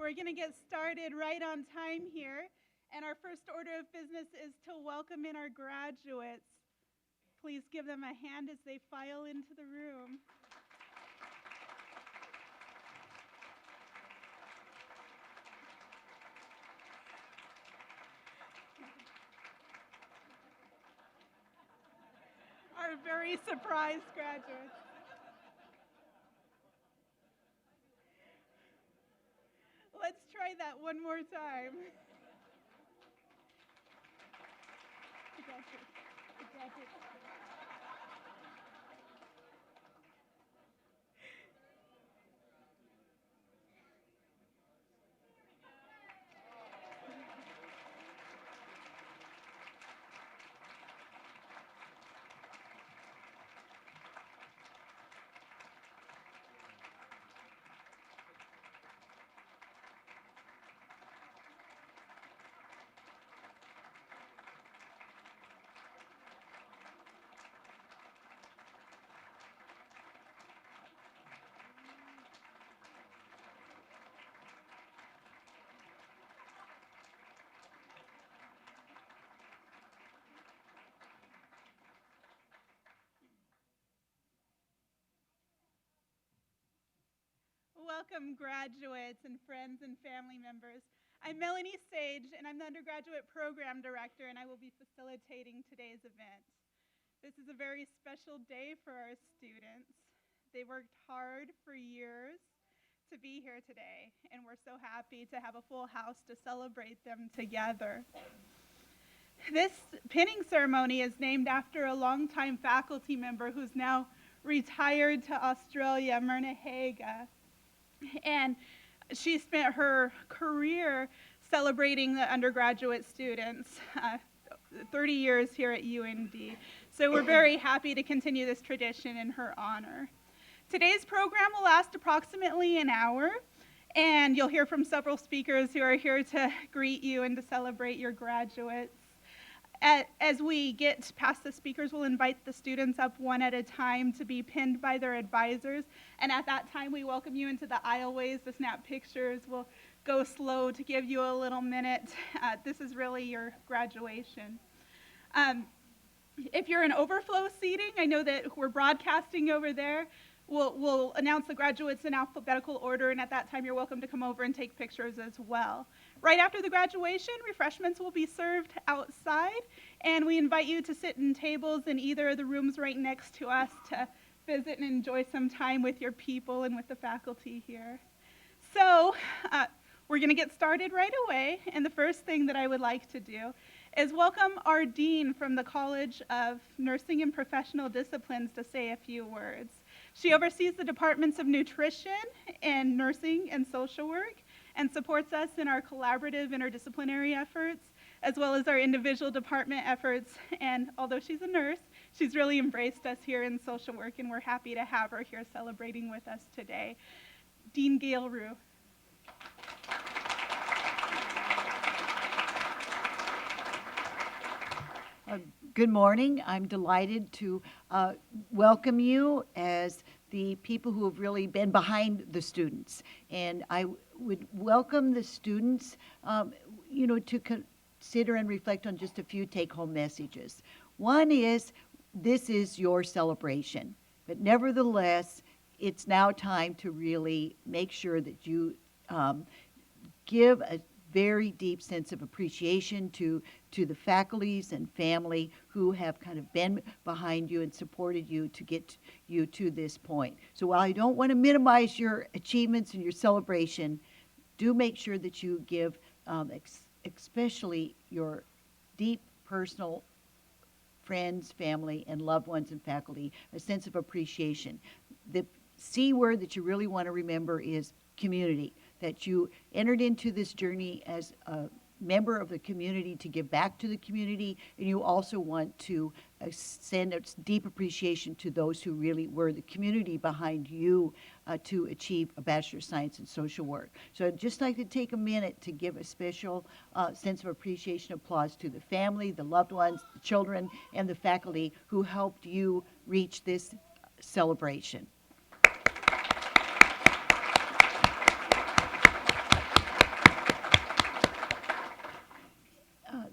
We're going to get started right on time here. And our first order of business is to welcome in our graduates. Please give them a hand as they file into the room. Our very surprised graduates. Let's try that one more time. Welcome, graduates and friends and family members. I'm Melanie Sage, and I'm the Undergraduate Program Director, and I will be facilitating today's event. This is a very special day for our students. They worked hard for years to be here today, and we're so happy to have a full house to celebrate them together. This pinning ceremony is named after a longtime faculty member who's now retired to Australia, Myrna Haga. And she spent her career celebrating the undergraduate students, 30 years here at UND. So we're very happy to continue this tradition in her honor. Today's program will last approximately an hour, and you'll hear from several speakers who are here to greet you and to celebrate your graduates. As we get past the speakers, we'll invite the students up one at a time to be pinned by their advisors. And at that time, we welcome you into the aisleways to snap pictures. We'll go slow to give you a little minute. This is really your graduation. If you're in overflow seating, I know that we're broadcasting over there. We'll announce the graduates in alphabetical order, and at that time, you're welcome to come over and take pictures as well. Right after the graduation, refreshments will be served outside, and we invite you to sit in tables in either of the rooms right next to us to visit and enjoy some time with your people and with the faculty here. So we're going to get started right away, and the first thing that I would like to do is welcome our dean from the College of Nursing and Professional Disciplines to say a few words. She oversees the departments of nutrition and nursing and social work, and supports us in our collaborative interdisciplinary efforts, as well as our individual department efforts. And although she's a nurse, she's really embraced us here in social work, and we're happy to have her here celebrating with us today. Dean Gail Rue. Good morning. I'm delighted to welcome you as the people who have really been behind the students. And I would welcome the students, to consider and reflect on just a few take-home messages. One is, this is your celebration. But nevertheless, it's now time to really make sure that you give a very deep sense of appreciation to the faculties and family who have kind of been behind you and supported you to get you to this point. So while I don't want to minimize your achievements and your celebration, do make sure that you give especially your deep personal friends, family, and loved ones and faculty a sense of appreciation. The C word that you really want to remember is community, that you entered into this journey as a member of the community to give back to the community, and you also want to send a deep appreciation to those who really were the community behind you to achieve a Bachelor of Science in Social Work. So I'd just like to take a minute to give a special sense of appreciation, applause to the family, the loved ones, the children, and the faculty who helped you reach this celebration.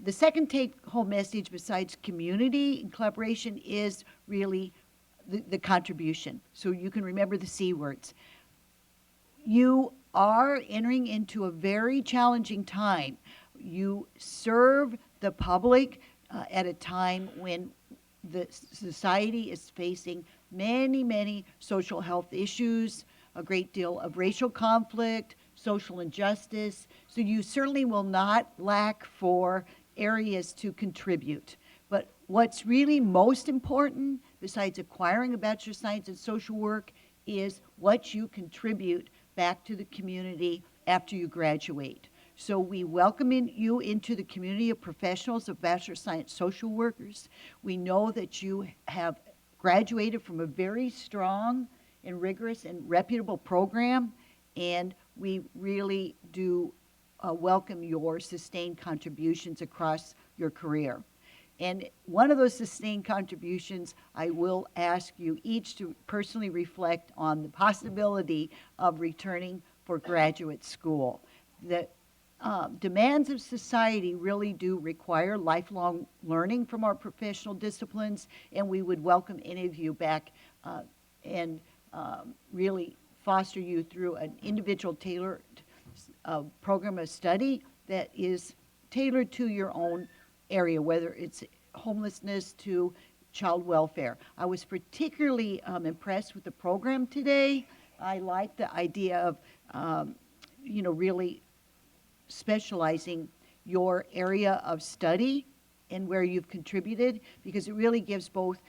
the second take-home message besides community and collaboration is really the contribution. So you can remember the C words. You are entering into a very challenging time. You serve the public at a time when the society is facing many, many social health issues, a great deal of racial conflict, social injustice. So you certainly will not lack for areas to contribute. But what's really most important, besides acquiring a Bachelor of Science in Social Work, is what you contribute back to the community after you graduate. So we welcome you into the community of professionals of Bachelor of Science social workers. We know that you have graduated from a very strong and rigorous and reputable program, and we really do welcome your sustained contributions across your career. And one of those sustained contributions, I will ask you each to personally reflect on the possibility of returning for graduate school. The demands of society really do require lifelong learning from our professional disciplines, and we would welcome any of you back and really foster you through an individual tailored program of study that is tailored to your own area, whether it's homelessness to child welfare. I was particularly impressed with the program today. I like the idea of, really specializing your area of study and where you've contributed, because it really gives both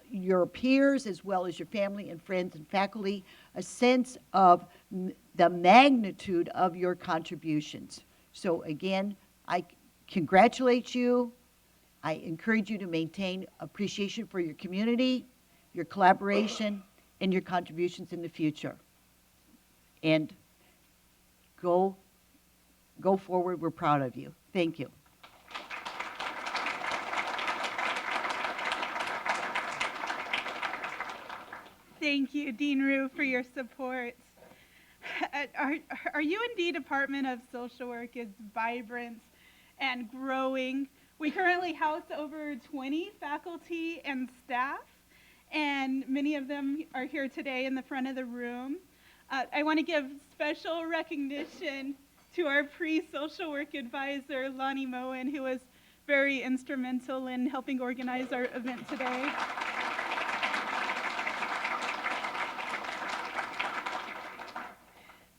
your peers as well as your family and friends and faculty a sense of the magnitude of your contributions. So again, I congratulate you. I encourage you to maintain appreciation for your community, your collaboration, and your contributions in the future. And go forward. We're proud of you. Thank you. Thank you, Dean Rue, for your support. Our UND Department of Social Work is vibrant and growing. We currently house over 20 faculty and staff, and many of them are here today in the front of the room. I want to give special recognition to our pre-social work advisor, Lonnie Moen, who was very instrumental in helping organize our event today.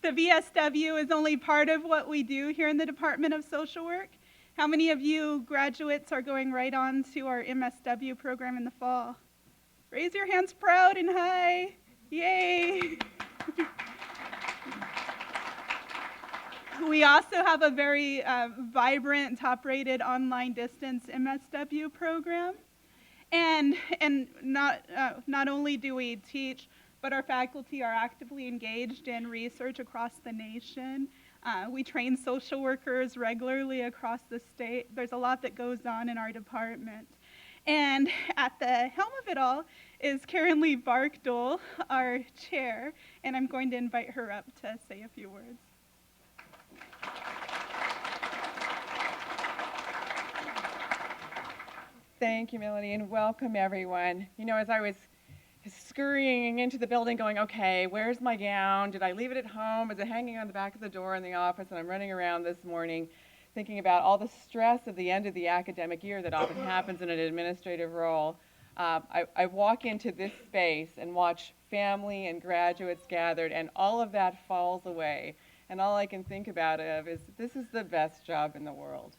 The VSW is only part of what we do here in the Department of Social Work. How many of you graduates are going right on to our MSW program in the fall? Raise your hands proud and high. Yay! We also have a very vibrant, top-rated online distance MSW program. And not only do we teach, but our faculty are actively engaged in research across the nation. We train social workers regularly across the state. There's a lot that goes on in our department. And at the helm of it all is Karen Lee Barkdole, our chair, and I'm going to invite her up to say a few words. Thank you, Melanie, and welcome everyone. You know, as I was scurrying into the building going, okay, where's my gown? Did I leave it at home? Is it hanging on the back of the door in the office? And I'm running around this morning thinking about all the stress of the end of the academic year that often happens in an administrative role. I walk into this space and watch family and graduates gathered, and all of that falls away. And all I can think about is this is the best job in the world.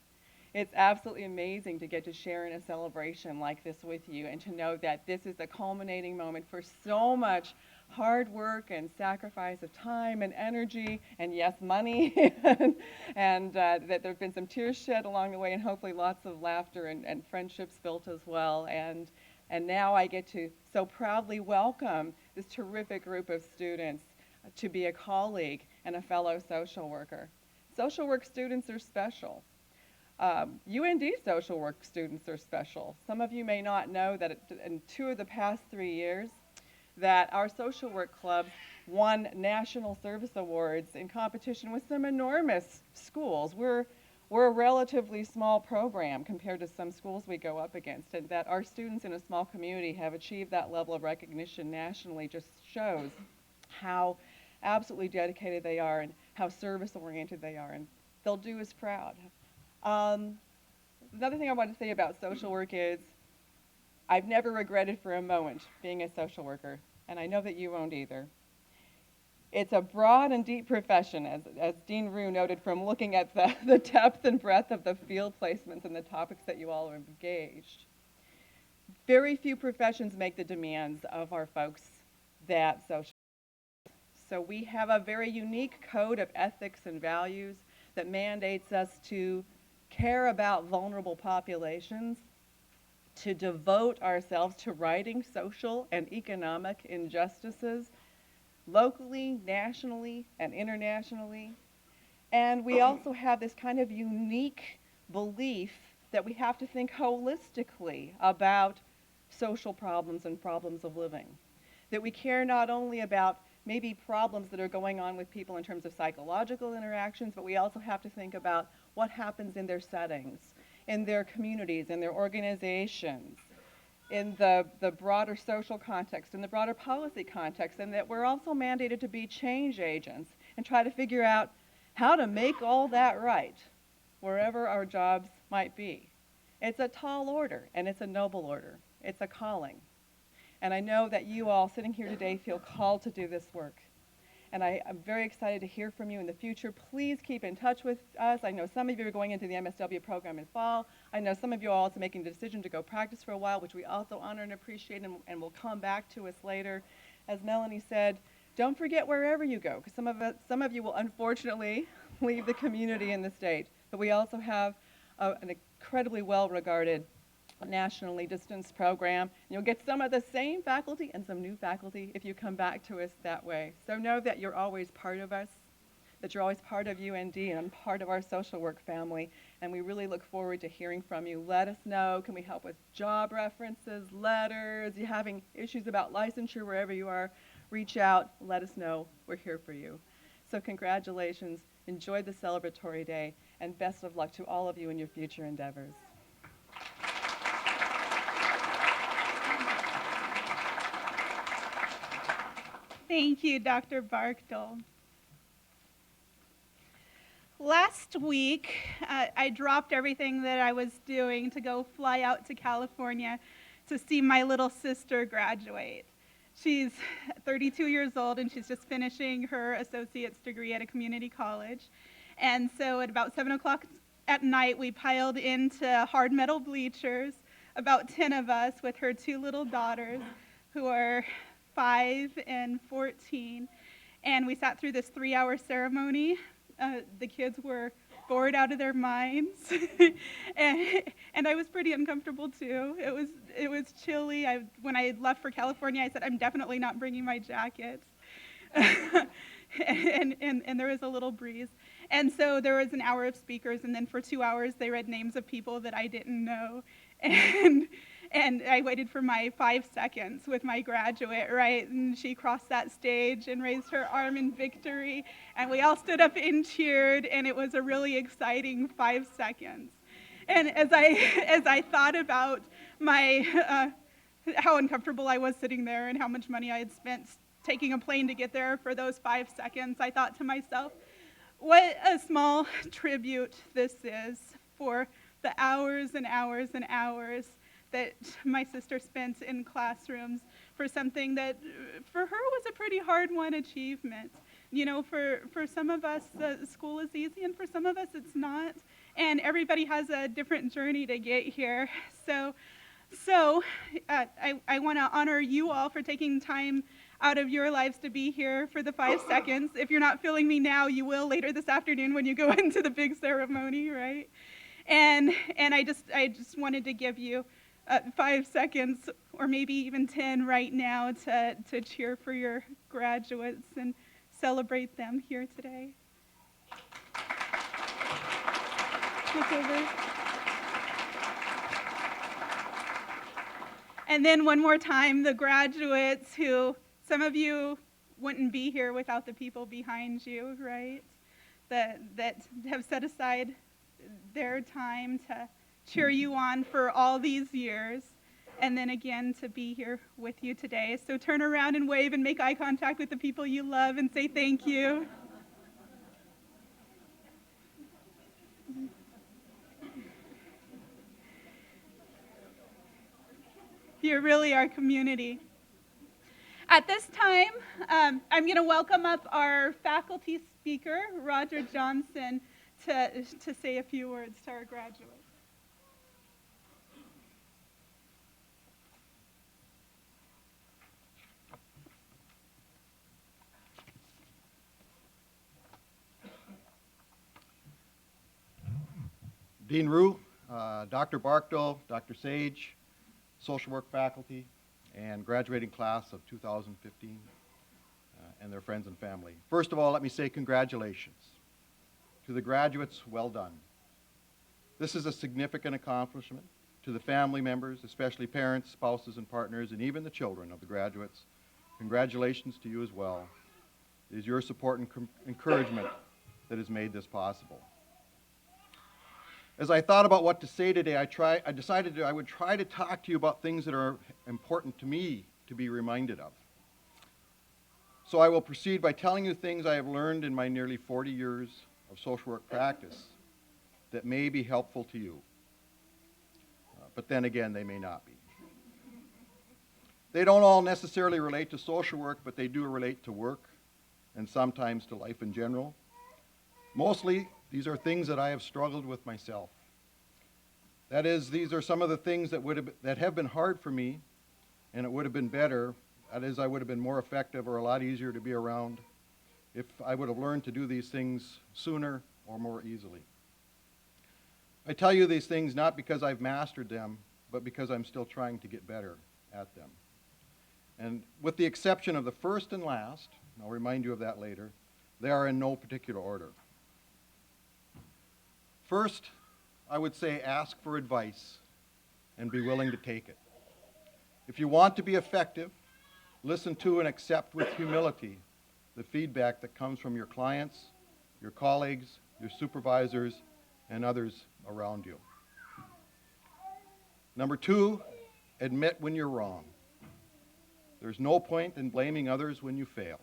It's absolutely amazing to get to share in a celebration like this with you and to know that this is the culminating moment for so much hard work and sacrifice of time and energy and, yes, money, and that there have been some tears shed along the way and hopefully lots of laughter and friendships built as well. And now I get to so proudly welcome this terrific group of students to be a colleague and a fellow social worker. Social work students are special. UND social work students are special. Some of you may not know that in 2 of the past 3 years that our social work club won national service awards in competition with some enormous schools. We're we're a relatively small program compared to some schools we go up against, and that our students in a small community have achieved that level of recognition nationally just shows how absolutely dedicated they are and how service-oriented they are, and they'll do us proud. Another thing I want to say about social work is I've never regretted for a moment being a social worker, and I know that you won't either. It's a broad and deep profession, as Dean Rue noted from looking at the depth and breadth of the field placements and the topics that you all have engaged. Very few professions make the demands of our folks that social. So we have a very unique code of ethics and values that mandates us to care about vulnerable populations, to devote ourselves to righting social and economic injustices, locally, nationally, and internationally. And we also have this kind of unique belief that we have to think holistically about social problems and problems of living. That we care not only about maybe problems that are going on with people in terms of psychological interactions, but we also have to think about what happens in their settings, in their communities, in their organizations, in the broader social context, in the broader policy context, and that we're also mandated to be change agents and try to figure out how to make all that right wherever our jobs might be. It's a tall order, and it's a noble order. It's a calling. And I know that you all sitting here today feel called to do this work. And I'm very excited to hear from you in the future. Please keep in touch with us. I know some of you are going into the MSW program in fall. I know some of you are also making the decision to go practice for a while, which we also honor and appreciate and will come back to us later. As Melanie said, don't forget wherever you go, because some of you will unfortunately leave the community and the state. But we also have an incredibly well-regarded nationally distanced program. You'll get some of the same faculty and some new faculty if you come back to us that way. So know that you're always part of us, that you're always part of UND and part of our social work family, and we really look forward to hearing from you. Let us know, can we help with job references, letters, you having issues about licensure wherever you are, reach out, let us know, we're here for you. So congratulations, enjoy the celebratory day, and best of luck to all of you in your future endeavors. Thank you, Dr. Barkdal. Last week, I dropped everything that I was doing to go fly out to California to see my little sister graduate. She's 32 years old, and she's just finishing her associate's degree at a community college. And so at about 7 o'clock at night, we piled into hard metal bleachers, about 10 of us with her two little daughters who are 5 and 14, and we sat through this 3-hour ceremony. The kids were bored out of their minds, and I was pretty uncomfortable too. It was chilly. When I left for California, I said, I'm definitely not bringing my jacket. and there was a little breeze. And so there was an hour of speakers, and then for 2 hours they read names of people that I didn't know. And I waited for my 5 seconds with my graduate, right? And she crossed that stage and raised her arm in victory. And we all stood up and cheered, and it was a really exciting 5 seconds. And as I thought about how uncomfortable I was sitting there and how much money I had spent taking a plane to get there for those 5 seconds, I thought to myself, what a small tribute this is for the hours and hours and hours that my sister spent in classrooms for something that for her was a pretty hard-won achievement. You know, for some of us, school is easy, and for some of us, it's not. And everybody has a different journey to get here. So I want to honor you all for taking time out of your lives to be here for the 5 seconds. If you're not feeling me now, you will later this afternoon when you go into the big ceremony, right? And I just wanted to give you 5 seconds, or maybe even 10 right now, to cheer for your graduates and celebrate them here today. Look over. And then one more time, the graduates who, some of you wouldn't be here without the people behind you, right? That have set aside their time to cheer you on for all these years, and then again to be here with you today. So turn around and wave and make eye contact with the people you love and say thank you. You're really our community. At this time, I'm going to welcome up our faculty speaker, Roger Johnson, to say a few words to our graduates. Dean Rue, Dr. Barkdale, Dr. Sage, social work faculty, and graduating class of 2015, and their friends and family. First of all, let me say congratulations. To the graduates, well done. This is a significant accomplishment. To the family members, especially parents, spouses, and partners, and even the children of the graduates, congratulations to you as well. It is your support and encouragement that has made this possible. As I thought about what to say today, I decided I would try to talk to you about things that are important to me to be reminded of. So I will proceed by telling you things I have learned in my nearly 40 years of social work practice that may be helpful to you. But then again, they may not be. They don't all necessarily relate to social work, but they do relate to work and sometimes to life in general. Mostly, these are things that I have struggled with myself. That is, these are some of the things that have been hard for me, and it would have been better, that is, I would have been more effective or a lot easier to be around if I would have learned to do these things sooner or more easily. I tell you these things not because I've mastered them, but because I'm still trying to get better at them. And with the exception of the first and last, and I'll remind you of that later, they are in no particular order. First, I would say ask for advice and be willing to take it. If you want to be effective, listen to and accept with humility the feedback that comes from your clients, your colleagues, your supervisors, and others around you. Number two, admit when you're wrong. There's no point in blaming others when you fail.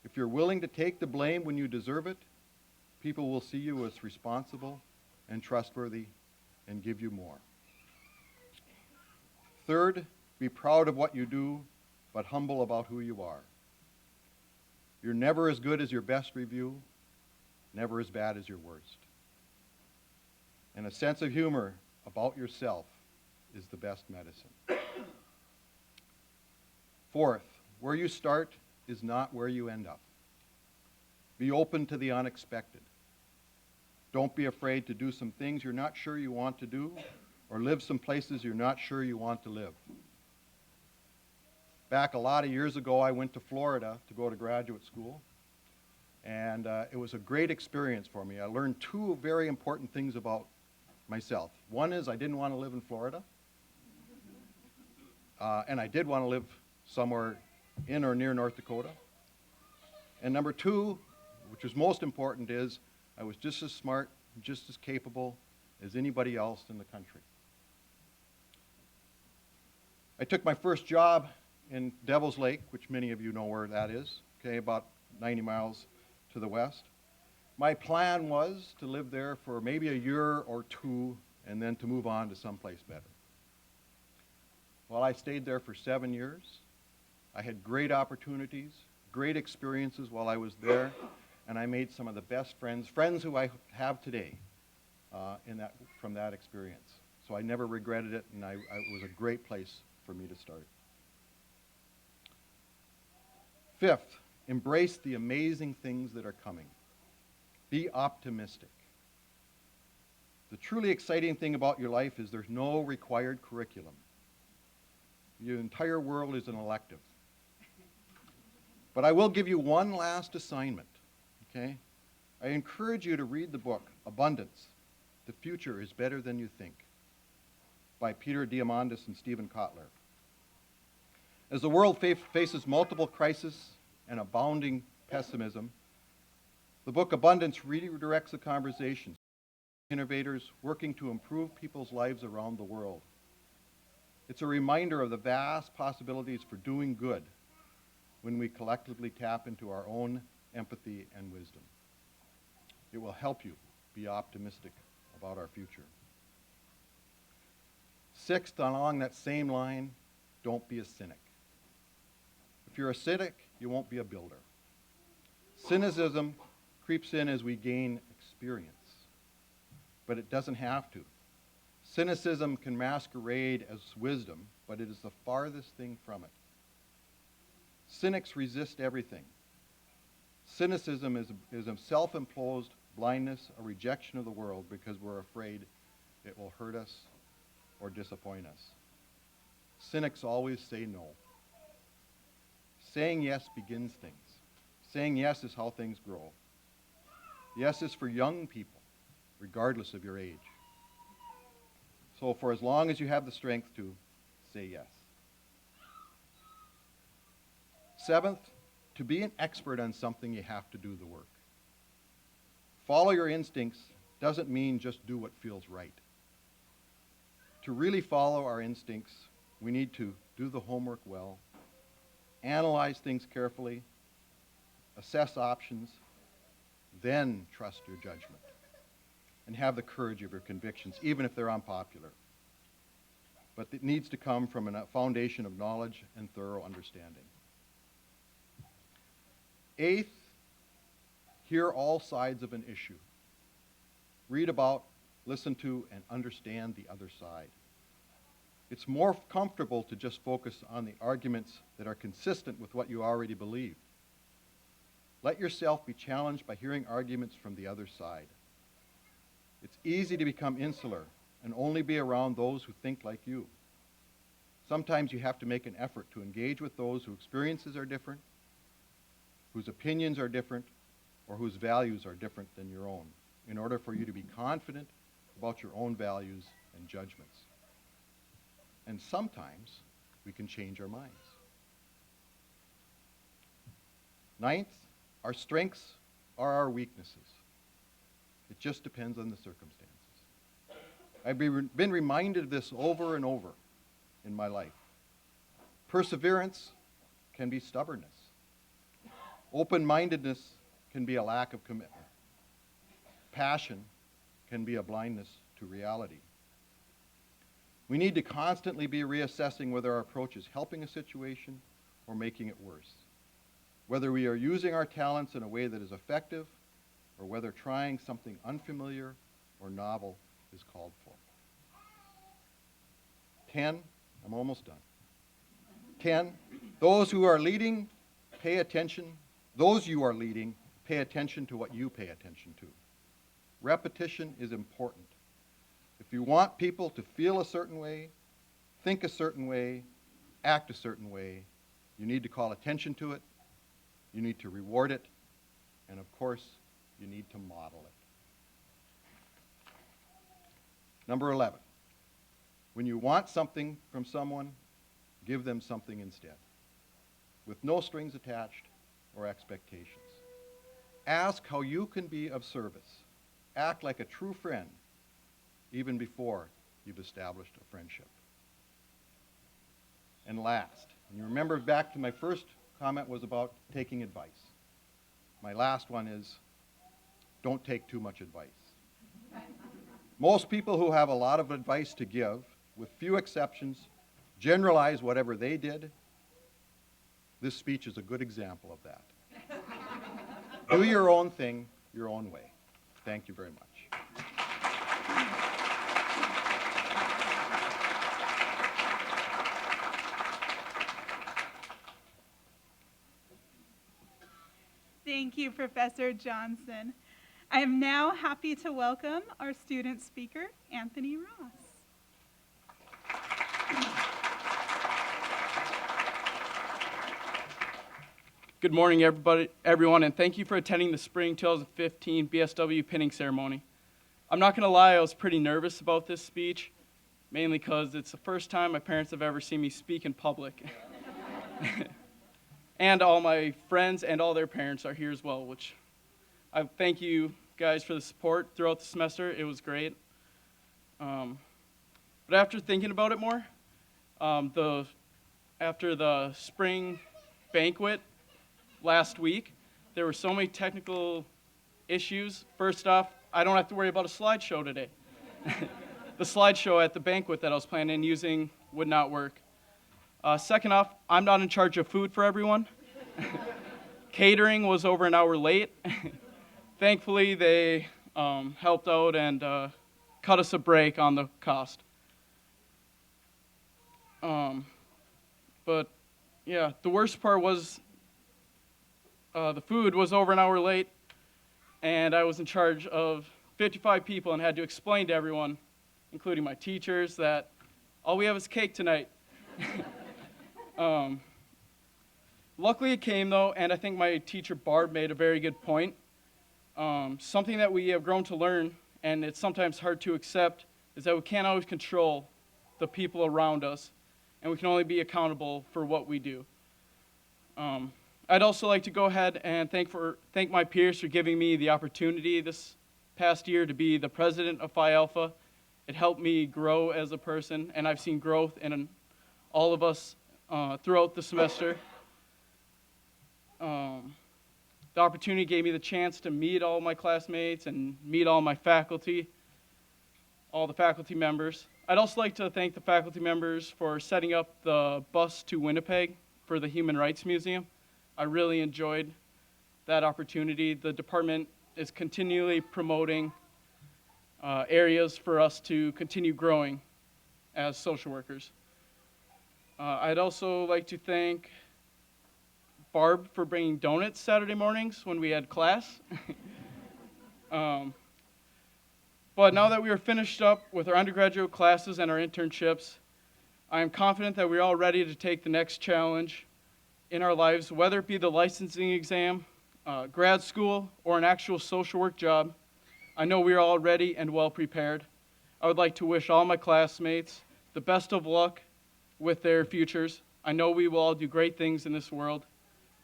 If you're willing to take the blame when you deserve it, people will see you as responsible and trustworthy and give you more. Third, be proud of what you do, but humble about who you are. You're never as good as your best review, never as bad as your worst. And a sense of humor about yourself is the best medicine. Fourth, where you start is not where you end up. Be open to the unexpected. Don't be afraid to do some things you're not sure you want to do or live some places you're not sure you want to live. Back a lot of years ago, I went to Florida to go to graduate school, and it was a great experience for me. I learned two very important things about myself. One is I didn't want to live in Florida, and I did want to live somewhere in or near North Dakota. And number two, which was most important, is I was just as smart, just as capable as anybody else in the country. I took my first job in Devil's Lake, which many of you know where that is, okay, about 90 miles to the west. My plan was to live there for maybe a year or two and then to move on to someplace better. Well, I stayed there for 7 years. I had great opportunities, great experiences while I was there, and I made some of the best friends who I have today from that experience. So I never regretted it, and it was a great place for me to start. Fifth, embrace the amazing things that are coming. Be optimistic. The truly exciting thing about your life is there's no required curriculum. Your entire world is an elective. But I will give you one last assignment, okay? I encourage you to read the book, Abundance, The Future is Better Than You Think, by Peter Diamandis and Stephen Kotler. As the world faces multiple crises and abounding pessimism, the book Abundance redirects the conversation innovators working to improve people's lives around the world. It's a reminder of the vast possibilities for doing good when we collectively tap into our own empathy and wisdom. It will help you be optimistic about our future. Sixth, along that same line, don't be a cynic. If you're a cynic, you won't be a builder. Cynicism creeps in as we gain experience, but it doesn't have to. Cynicism can masquerade as wisdom, but it is the farthest thing from it. Cynics resist everything. Cynicism is a self-imposed blindness, a rejection of the world because we're afraid it will hurt us or disappoint us. Cynics always say no. Saying yes begins things. Saying yes is how things grow. Yes is for young people, regardless of your age. So for as long as you have the strength to, say yes. Seventh, to be an expert on something, you have to do the work. Follow your instincts doesn't mean just do what feels right. To really follow our instincts, we need to do the homework well, analyze things carefully, assess options, then trust your judgment, and have the courage of your convictions, even if they're unpopular. But it needs to come from a foundation of knowledge and thorough understanding. Eighth, hear all sides of an issue. Read about, listen to, and understand the other side. It's more comfortable to just focus on the arguments that are consistent with what you already believe. Let yourself be challenged by hearing arguments from the other side. It's easy to become insular and only be around those who think like you. Sometimes you have to make an effort to engage with those whose experiences are different, whose opinions are different, or whose values are different than your own, in order for you to be confident about your own values and judgments. And sometimes we can change our minds. Ninth, our strengths are our weaknesses. It just depends on the circumstances. I've been reminded of this over and over in my life. Perseverance can be stubbornness. Open-mindedness can be a lack of commitment. Passion can be a blindness to reality. We need to constantly be reassessing whether our approach is helping a situation or making it worse. Whether we are using our talents in a way that is effective or whether trying something unfamiliar or novel is called for. 10, I'm almost done. 10, those who are leading, pay attention. Those you are leading, pay attention to what you pay attention to. Repetition is important. If you want people to feel a certain way, think a certain way, act a certain way, you need to call attention to it, you need to reward it, and of course, you need to model it. Number 11, when you want something from someone, give them something instead, with no strings attached or expectations. Ask how you can be of service. Act like a true friend, even before you've established a friendship. And last, and you remember back to my first comment was about taking advice. My last one is, don't take too much advice. Most people who have a lot of advice to give, with few exceptions, generalize whatever they did. This speech is a good example of that. Do your own thing, your own way. Thank you very much. Thank you, Professor Johnson. I am now happy to welcome our student speaker, Anthony Ross. Good morning, everyone, and thank you for attending the Spring 2015 BSW pinning ceremony. I'm not going to lie, I was pretty nervous about this speech, mainly because it's the first time my parents have ever seen me speak in public. And all my friends and all their parents are here as well, which I thank you guys for the support throughout the semester. It was great. But after thinking about it more, after the spring banquet last week, there were so many technical issues. First off, I don't have to worry about a slideshow today. The slideshow at the banquet that I was planning on using would not work. Second off, I'm not in charge of food for everyone. Catering was over an hour late. Thankfully, they helped out and cut us a break on the cost. But yeah, the worst part was the food was over an hour late, and I was in charge of 55 people and had to explain to everyone, including my teachers, that all we have is cake tonight. Luckily it came though, and I think my teacher Barb made a very good point. Something that we have grown to learn, and it's sometimes hard to accept, is that we can't always control the people around us, and we can only be accountable for what we do. I'd also like to go ahead and thank my peers for giving me the opportunity this past year to be the president of Phi Alpha. It helped me grow as a person, and I've seen growth in all of us throughout the semester. The opportunity gave me the chance to meet all my classmates and meet all my faculty, all the faculty members. I'd also like to thank the faculty members for setting up the bus to Winnipeg for the Human Rights Museum. I really enjoyed that opportunity. The department is continually promoting areas for us to continue growing as social workers. I'd also like to thank Barb for bringing donuts Saturday mornings when we had class. But now that we are finished up with our undergraduate classes and our internships, I am confident that we're all ready to take the next challenge in our lives, whether it be the licensing exam, grad school, or an actual social work job. I know we are all ready and well prepared. I would like to wish all my classmates the best of luck with their futures. I know we will all do great things in this world.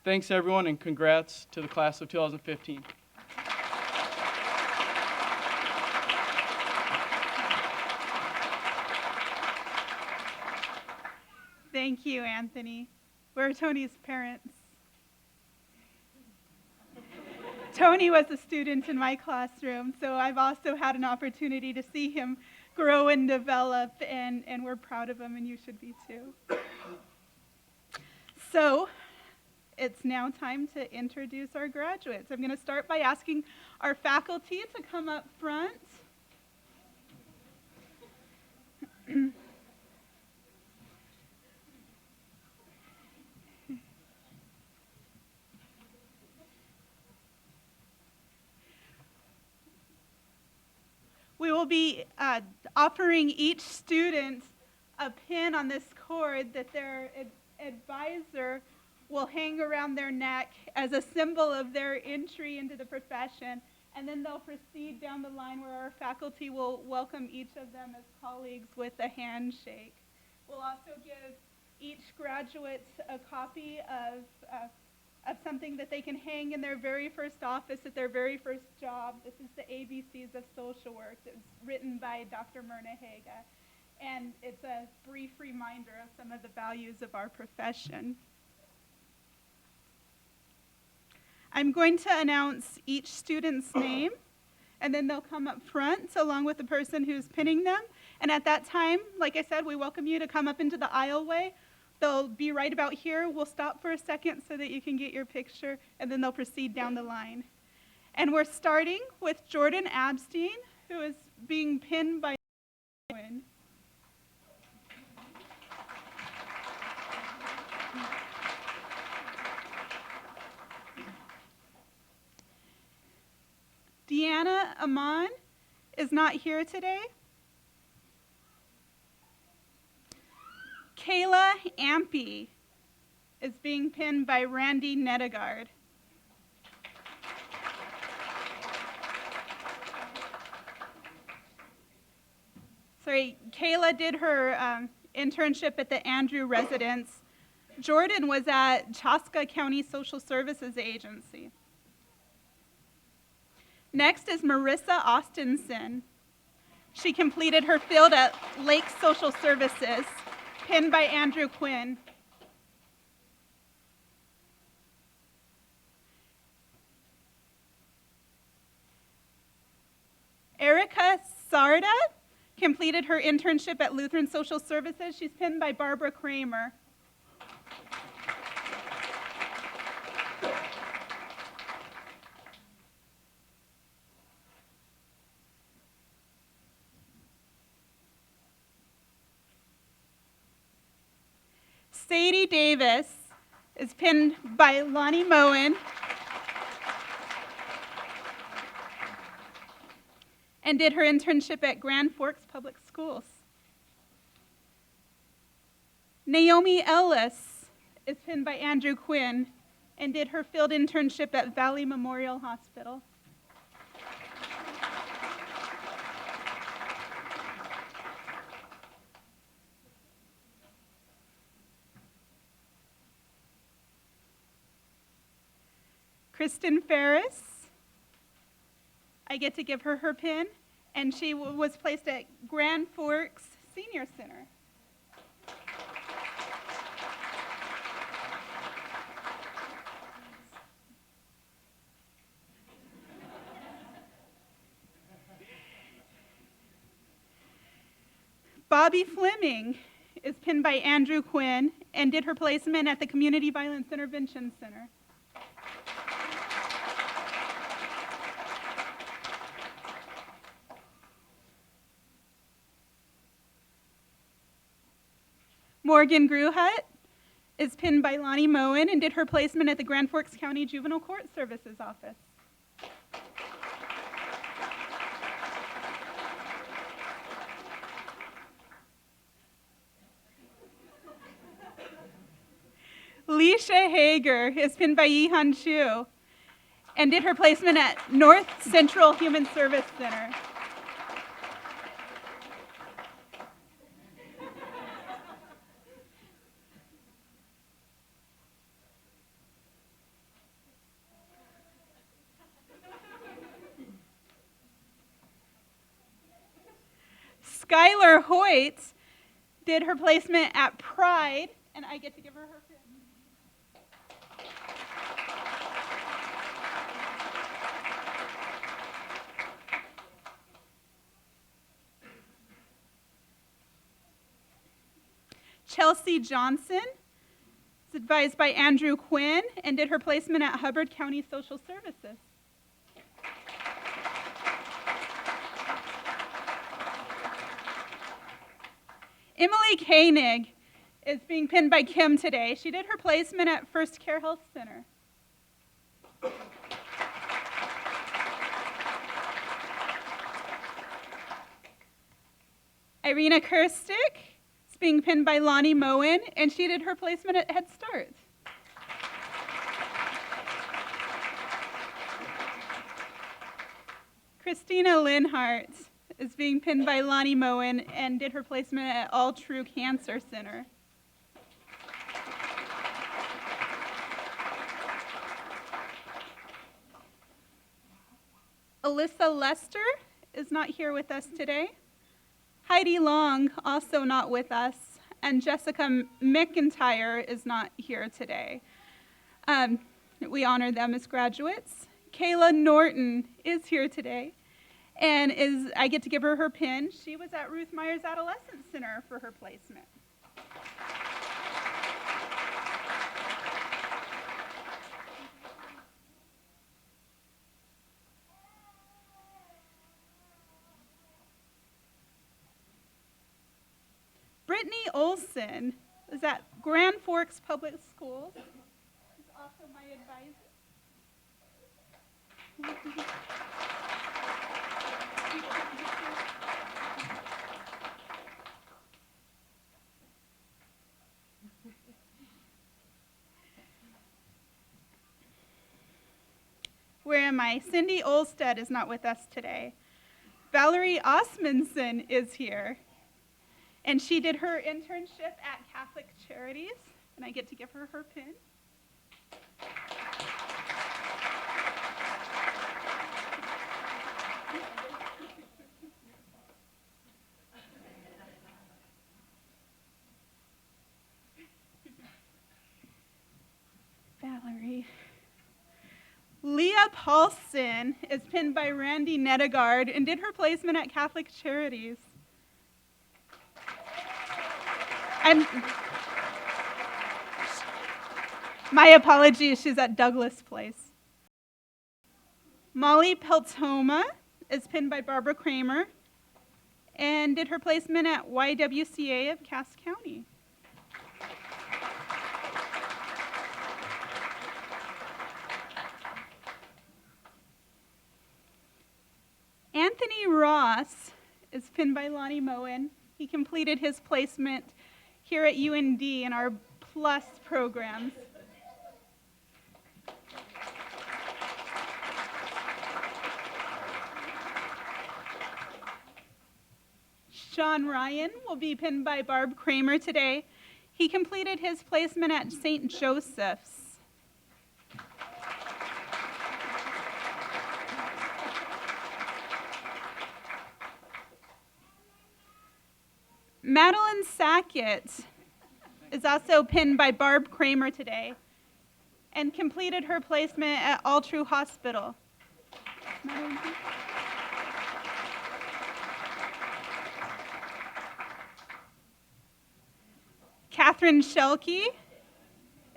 Thanks, everyone, and congrats to the class of 2015. Thank you, Anthony. Where are Tony's parents? Tony was a student in my classroom, so I've also had an opportunity to see him grow and develop, and we're proud of him, and you should be too. So, it's now time to introduce our graduates. I'm going to start by asking our faculty to come up front. We will be offering each student a pin on this cord that their advisor will hang around their neck as a symbol of their entry into the profession, and then they'll proceed down the line where our faculty will welcome each of them as colleagues with a handshake. We'll also give each graduate a copy of something that they can hang in their very first office at their very first job. This is the ABCs of Social Work. It's written by Dr. Myrna Haga, and it's a brief reminder of some of the values of our profession. I'm going to announce each student's name, and then they'll come up front along with the person who's pinning them. And at that time, like I said, we welcome you to come up into the aisleway. They'll be right about here. We'll stop for a second so that you can get your picture, and then they'll proceed down the line. And we're starting with Jordan Abstein, who is being pinned by Owen. Deanna Amon is not here today. Kayla Ampey is being pinned by Randy Nedegard. Sorry, Kayla did her internship at the Andrew Residence. Jordan was at Chaska County Social Services Agency. Next is Marissa Austinson. She completed her field at Lake Social Services, pinned by Andrew Quinn. Erica Sarda completed her internship at Lutheran Social Services. She's pinned by Barbara Kramer. Sadie Davis is pinned by Lonnie Moen and did her internship at Grand Forks Public Schools. Naomi Ellis is pinned by Andrew Quinn and did her field internship at Valley Memorial Hospital. Kristen Ferris, I get to give her her pin, and she was placed at Grand Forks Senior Center. Bobby Fleming is pinned by Andrew Quinn and did her placement at the Community Violence Intervention Center. Morgan Gruhut is pinned by Lonnie Moen and did her placement at the Grand Forks County Juvenile Court Services Office. Leisha Hager is pinned by Yihan Chu and did her placement at North Central Human Service Center. Skylar Hoyt did her placement at Pride, and I get to give her her pin. Chelsea Johnson is advised by Andrew Quinn and did her placement at Hubbard County Social Services. Emily Koenig is being pinned by Kim today. She did her placement at First Care Health Center. Irina Kirstic is being pinned by Lonnie Moen, and she did her placement at Head Start. Christina Linhart is being pinned by Lonnie Moen and did her placement at All True Cancer Center. Alyssa Lester is not here with us today. Heidi Long, also not with us, and Jessica McIntyre is not here today. We honor them as graduates. Kayla Norton is here today, and I get to give her her pin. She was at Ruth Myers Adolescent Center for her placement. Brittany Olson is at Grand Forks Public Schools. She's also my advisor. Where am I? Cindy Olstead is not with us today. Valerie Osmundson is here. And she did her internship at Catholic Charities, and I get to give her her pin. Paulson is pinned by Randy Nedegard and did her placement at Catholic Charities. My apologies, she's at Douglas Place. Molly Peltoma is pinned by Barbara Kramer and did her placement at YWCA of Cass County. Anthony Ross is pinned by Lonnie Moen. He completed his placement here at UND in our Plus programs. Sean Ryan will be pinned by Barb Kramer today. He completed his placement at St. Joseph's. Madeline Sackett is also pinned by Barb Kramer today and completed her placement at All True Hospital. Madeline, Catherine Shelkey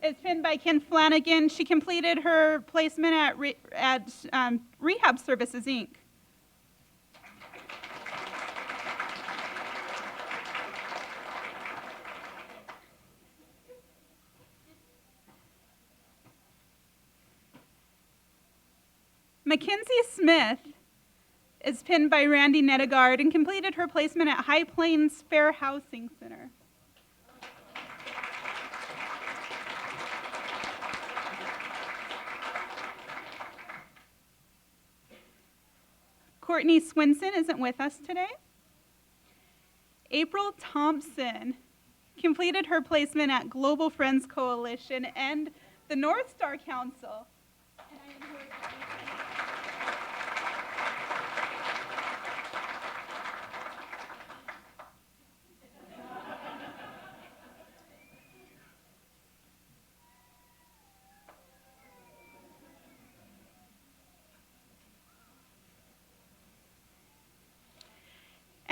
is pinned by Ken Flanagan. She completed her placement at Rehab Services, Inc. Mackenzie Smith is pinned by Randy Nedegard and completed her placement at High Plains Fair Housing Center. Courtney Swinson isn't with us today. April Thompson completed her placement at Global Friends Coalition and the North Star Council. And I am here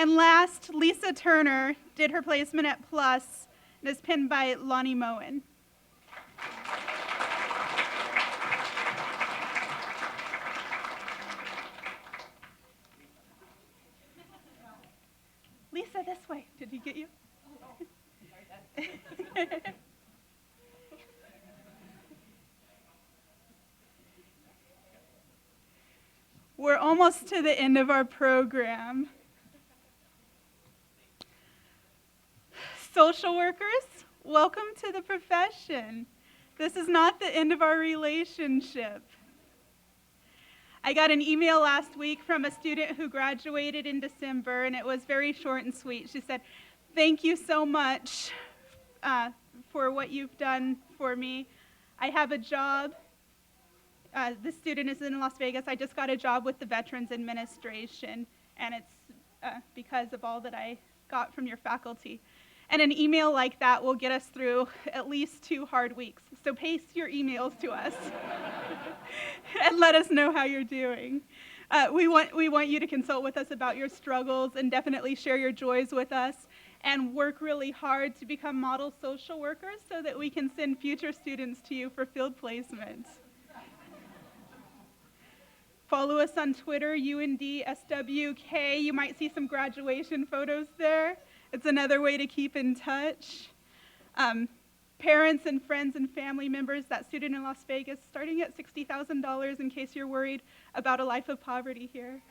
And last, Lisa Turner did her placement at Plus and is pinned by Lonnie Moen. Lisa, this way. Did he get you? We're almost to the end of our program. Social workers, welcome to the profession. This is not the end of our relationship. I got an email last week from a student who graduated in December, and it was very short and sweet. She said, "Thank you so much for what you've done for me. I have a job." The student is in Las Vegas. "I just got a job with the Veterans Administration, and it's because of all that I got from your faculty." And an email like that will get us through at least 2 hard weeks. So paste your emails to us and let us know how you're doing. We want you to consult with us about your struggles and definitely share your joys with us and work really hard to become model social workers so that we can send future students to you for field placements. Follow us on Twitter, UND SWK. You might see some graduation photos there. It's another way to keep in touch. Parents and friends and family members, that student in Las Vegas, starting at $60,000 in case you're worried about a life of poverty here.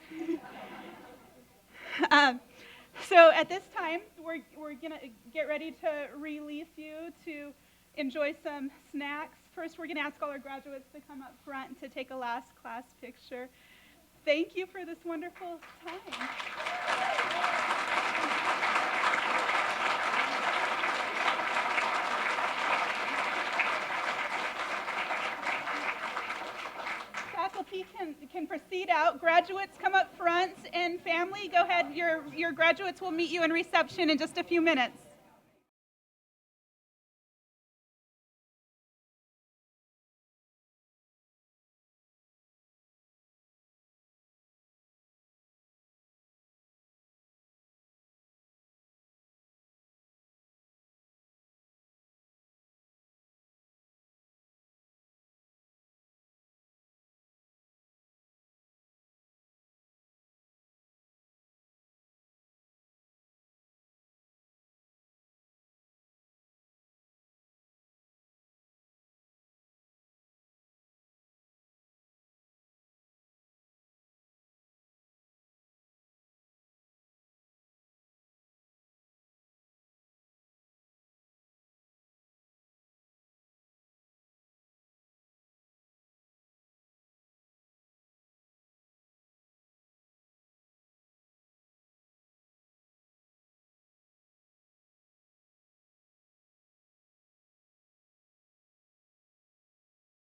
So at this time, we're going to get ready to release you to enjoy some snacks. First, we're going to ask all our graduates to come up front to take a last class picture. Thank you for this wonderful time. Faculty can proceed out. Graduates come up front, and family, go ahead. Your graduates will meet you in reception in just a few minutes.